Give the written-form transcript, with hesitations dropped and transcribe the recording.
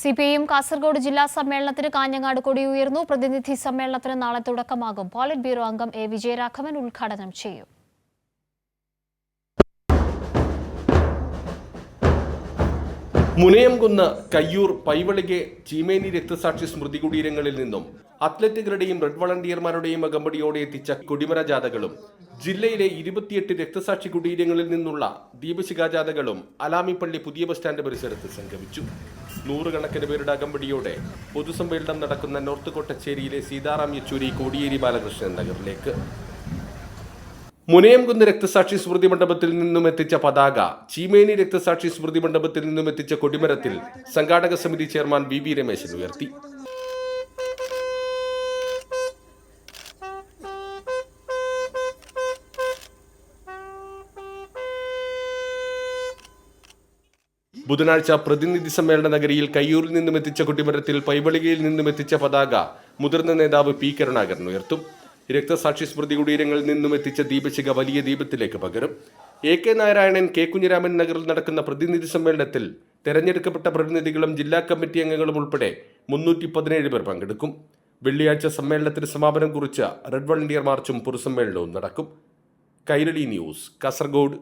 CPIM Kasaragod ജില്ലാ സമ്മേളനത്തിന് കാഞ്ഞങ്ങാട് കൊടിയുയർന്നു. പ്രതിനിധി സമ്മേളനത്തിന് നാളെ തുടക്കമാകും. പോളിറ്റ് ബ്യൂറോ അംഗം എ വിജയരാഘവൻ ഉദ്ഘാടനം ചെയ്യും. മുനയംകുന്ന്, കയ്യൂർ, പൈവളികെ, ചീമേനി രക്തസാക്ഷി സ്മൃതി കുടീരങ്ങളിൽ നിന്നും അത്ലറ്റുകളുടെയും റെഡ് വളണ്ടിയർമാരുടെയും അകമ്പടിയോടെ എത്തിച്ച കൊടിമര ജാഥകളും ജില്ലയിലെ 28 രക്തസാക്ഷി കുടീരങ്ങളിൽ നിന്നുള്ള ദീപശിഖാ ജാഥകളും അലാമിപ്പള്ളി പുതിയ ബസ് സ്റ്റാൻഡ് പരിസരത്ത് സംഗമിച്ചു. നൂറുകണക്കിന് പേരുടെ അകമ്പടിയോടെ പൊതുസമ്മേളനം നടക്കുന്ന നോർത്ത് കൊട്ടച്ചേരിയിലെ സീതാറാം യെച്ചൂരി കോടിയേരി ബാലകൃഷ്ണൻ നഗറിലേക്ക്. മുനയംകുന്ന് രക്തസാക്ഷി സ്മൃതി മണ്ഡപത്തിൽ നിന്നും എത്തിച്ച പതാക, ചീമേനി രക്തസാക്ഷി സ്മൃതി മണ്ഡപത്തിൽ നിന്നും എത്തിച്ച കൊടിമരത്തിൽ സംഘാടക സമിതി ചെയർമാൻ വി രമേശൻ ഉയർത്തി. ബുധനാഴ്ച പ്രതിനിധി സമ്മേളന നഗരിയിൽ കയ്യൂരിൽ നിന്നും എത്തിച്ച കൊടിമരത്തിൽ പൈവളികയിൽ നിന്നും എത്തിച്ച പതാക മുതിർന്ന നേതാവ് പി കരുണാകരൻ ഉയർത്തും. രക്തസാക്ഷി സ്മൃതി കുടീരങ്ങളിൽ നിന്നും എത്തിച്ച ദീപശിഖ വലിയ ദീപത്തിലേക്ക് പകരും. AK നാരായണൻ, K കുഞ്ഞിരാമൻ നഗറിൽ നടക്കുന്ന പ്രതിനിധി സമ്മേളനത്തിൽ തെരഞ്ഞെടുക്കപ്പെട്ട പ്രതിനിധികളും ജില്ലാ കമ്മിറ്റി അംഗങ്ങളും ഉൾപ്പെടെ 317 പേർ പങ്കെടുക്കും. വെള്ളിയാഴ്ച സമ്മേളനത്തിന് സമാപനം കുറിച്ച റെഡ് വളണ്ടിയർ മാർച്ചും പൊതുസമ്മേളനവും നടക്കും. കൈരളി ന്യൂസ്, കാസർഗോഡ്.